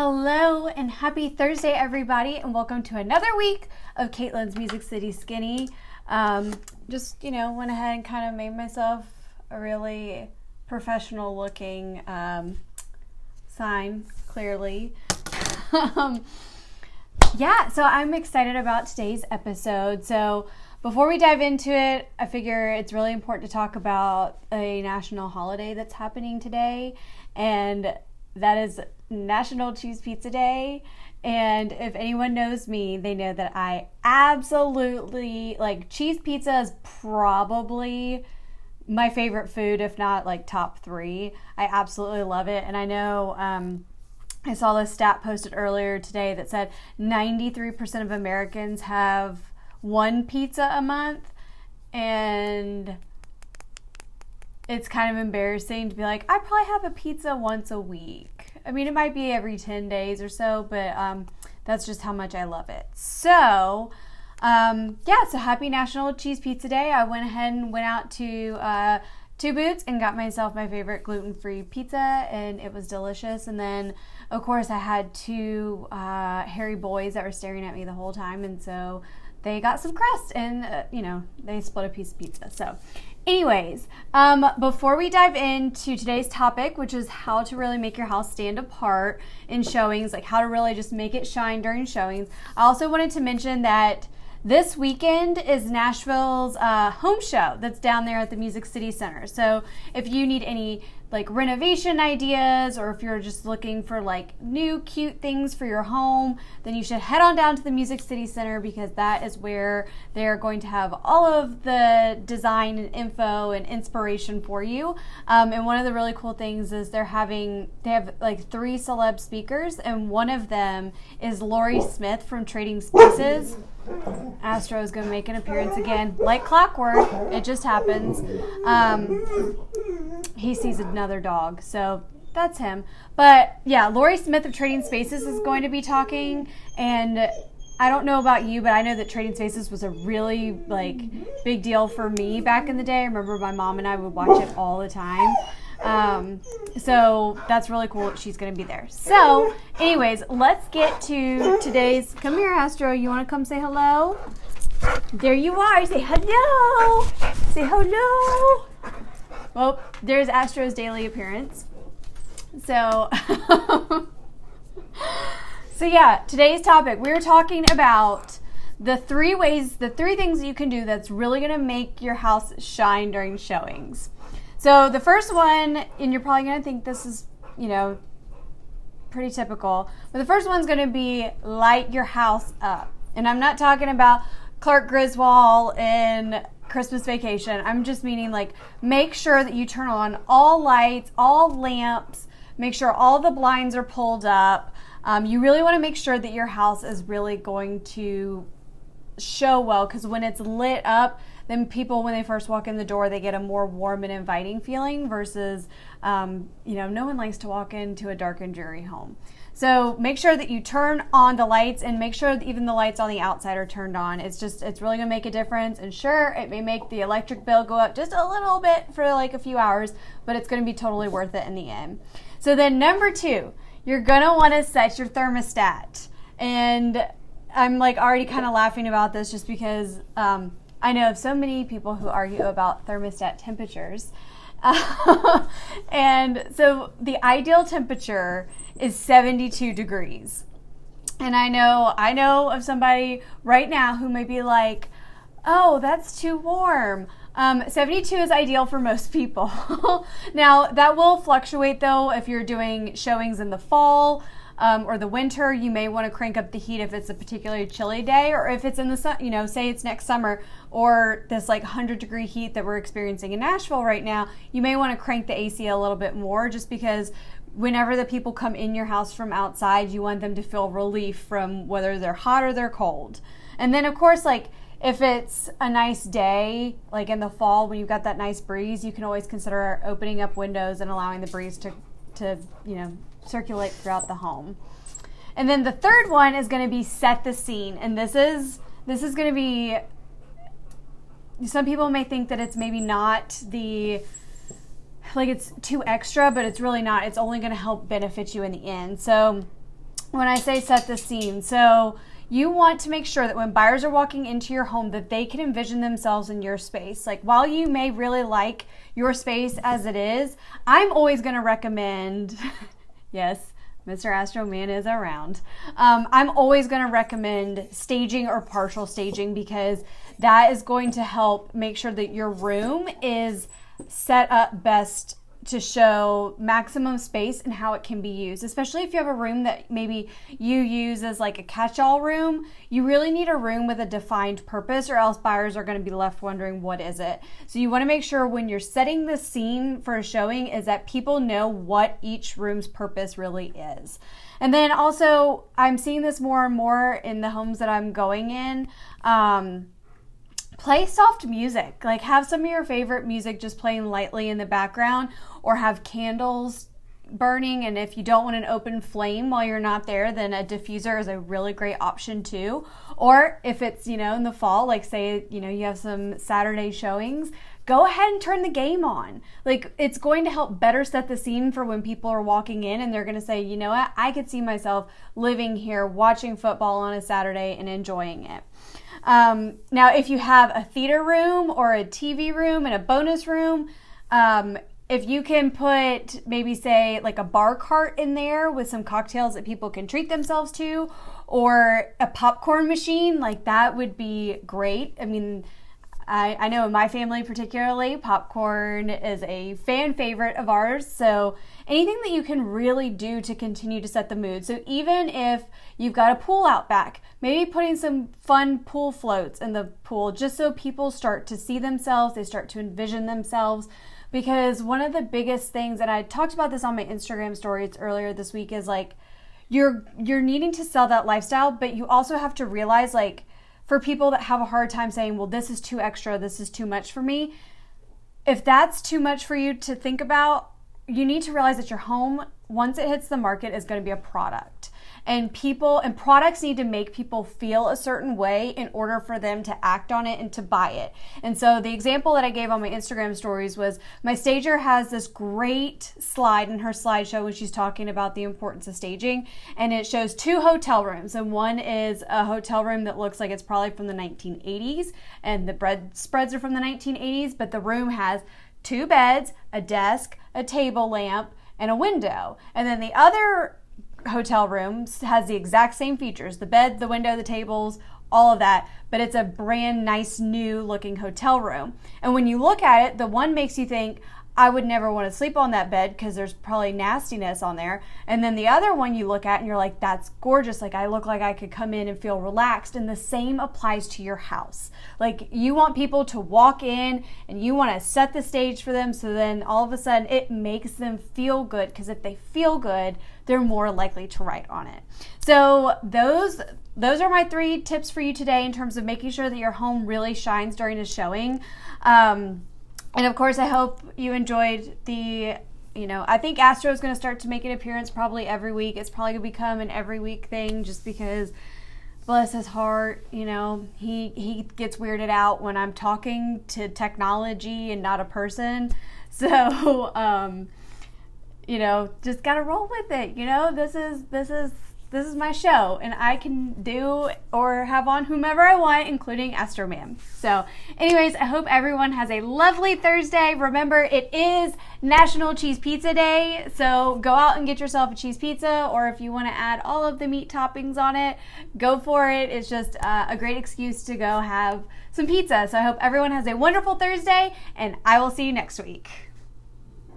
Hello and happy Thursday, everybody, and welcome to another week of Caitlin's Music City Skinny. Went ahead and kind of made myself a really professional looking sign, clearly. So I'm excited about today's episode. So before we dive into it, I figure it's really important to talk about a national holiday that's happening today, and that is National Cheese Pizza Day. And if anyone knows me, they know that I absolutely cheese pizza is probably my favorite food, if not top 3. I absolutely love it. And I know I saw this stat posted earlier today that said 93% of Americans have one pizza a month, and it's kind of embarrassing to be like, I probably have a pizza once a week. I mean, it might be every 10 days or so, but that's just how much I love it. So, so happy National Cheese Pizza Day. I went ahead and went out to Two Boots and got myself my favorite gluten-free pizza, and it was delicious. And then, of course, I had 2 hairy boys that were staring at me the whole time, and so they got some crust, and, they split a piece of pizza. So anyways, before we dive into today's topic, which is how to really make your house stand apart in showings, like how to really just make it shine during showings, I also wanted to mention that this weekend is Nashville's home show that's down there at the Music City Center. So if you need any renovation ideas, or if you're just looking for new cute things for your home, then you should head on down to the Music City Center, because that is where they're going to have all of the design and info and inspiration for you. And one of the really cool things is they have 3 celeb speakers, and one of them is Lori Smith from Trading Spaces. Astro is going to make an appearance again, like clockwork. It just happens. He sees another dog, so that's him. But yeah, Lori Smith of Trading Spaces is going to be talking, and I don't know about you, but I know that Trading Spaces was a really big deal for me back in the day. I remember my mom and I would watch it all the time. So that's really cool. She's going to be there. So anyways, let's get to today's, come here, Astro. You want to come say hello? There you are. Say hello. Say hello. Well, there's Astro's daily appearance. So, today's topic, we're talking about the 3 things that you can do that's really going to make your house shine during showings. So the first one, and you're probably going to think this is, pretty typical, but the first one's going to be light your house up. And I'm not talking about Clark Griswold in Christmas Vacation. I'm just meaning make sure that you turn on all lights, all lamps, make sure all the blinds are pulled up. You really want to make sure that your house is really going to show well, because when it's lit up, then people, when they first walk in the door, they get a more warm and inviting feeling versus, no one likes to walk into a dark and dreary home. So make sure that you turn on the lights, and make sure that even the lights on the outside are turned on. It's really going to make a difference. And sure, it may make the electric bill go up just a little bit for a few hours, but it's going to be totally worth it in the end. So then number 2, you're going to want to set your thermostat. And I'm already kind of laughing about this just because I know of so many people who argue about thermostat temperatures. And so the ideal temperature is 72 degrees. And I know of somebody right now who may be like, oh, that's too warm. 72 is ideal for most people. Now, that will fluctuate, though. If you're doing showings in the fall or the winter, you may want to crank up the heat if it's a particularly chilly day, or if it's in the sun, say it's next summer, or this 100-degree heat that we're experiencing in Nashville right now, you may want to crank the AC a little bit more, just because whenever the people come in your house from outside, you want them to feel relief from whether they're hot or they're cold. And then, of course, if it's a nice day, in the fall when you've got that nice breeze, you can always consider opening up windows and allowing the breeze to circulate throughout the home. And then the third one is going to be set the scene. And this is going to be, some people may think that it's maybe not it's too extra, but it's really not. It's only going to help benefit you in the end. So when I say set the scene. So you want to make sure that when buyers are walking into your home that they can envision themselves in your space. Like, while you may really like your space as it is, I'm always going to recommend, yes, Mr. Astro Man is around. I'm always going to recommend staging or partial staging, because that is going to help make sure that your room is set up best to show maximum space and how it can be used. Especially if you have a room that maybe you use as like a catch-all room, you really need a room with a defined purpose, or else buyers are going to be left wondering, what is it? So you want to make sure when you're setting the scene for a showing is that people know what each room's purpose really is. And then also, I'm seeing this more and more in the homes that I'm going in. Play soft music. Like, have some of your favorite music just playing lightly in the background, or have candles burning. And if you don't want an open flame while you're not there, then a diffuser is a really great option too. Or if it's, in the fall, like say, you have some Saturday showings, go ahead and turn the game on. Like, it's going to help better set the scene for when people are walking in and they're going to say, you know what, I could see myself living here, watching football on a Saturday and enjoying it. Now, if you have a theater room or a TV room and a bonus room, if you can put maybe say like a bar cart in there with some cocktails that people can treat themselves to, or a popcorn machine, like that would be great. I mean, I know in my family particularly, popcorn is a fan favorite of ours. So anything that you can really do to continue to set the mood. So even if you've got a pool out back, maybe putting some fun pool floats in the pool, just so people start to see themselves, they start to envision themselves. Because one of the biggest things, and I talked about this on my Instagram stories earlier this week, is like you're needing to sell that lifestyle, but you also have to realize, like, for people that have a hard time saying, well, this is too extra, this is too much for me. If that's too much for you to think about, you need to realize that your home, once it hits the market, is going to be a product. And products need to make people feel a certain way in order for them to act on it and to buy it. And so the example that I gave on my Instagram stories was, my stager has this great slide in her slideshow when she's talking about the importance of staging. And it shows 2 hotel rooms. And one is a hotel room that looks like it's probably from the 1980s. And the bedspreads are from the 1980s. But the room has 2 beds, a desk, a table lamp, and a window. And then the other hotel rooms has the exact same features, the bed, the window, the tables, all of that, but it's a brand nice new looking hotel room. And when you look at it, the one makes you think, I would never want to sleep on that bed because there's probably nastiness on there. And then the other one you look at and you're like, that's gorgeous. Like, I look like I could come in and feel relaxed. And the same applies to your house. Like, you want people to walk in and you want to set the stage for them. So then all of a sudden it makes them feel good, because if they feel good, they're more likely to write on it. So those are my 3 tips for you today in terms of making sure that your home really shines during a showing. And of course, I hope you enjoyed I think Astro is going to start to make an appearance probably every week. It's probably going to become an every week thing, just because, bless his heart, he gets weirded out when I'm talking to technology and not a person. So, just got to roll with it. This is my show, and I can do or have on whomever I want, including Astro Man. So anyways, I hope everyone has a lovely Thursday. Remember, it is National Cheese Pizza Day, so go out and get yourself a cheese pizza, or if you want to add all of the meat toppings on it, go for it. It's just a great excuse to go have some pizza. So I hope everyone has a wonderful Thursday, and I will see you next week.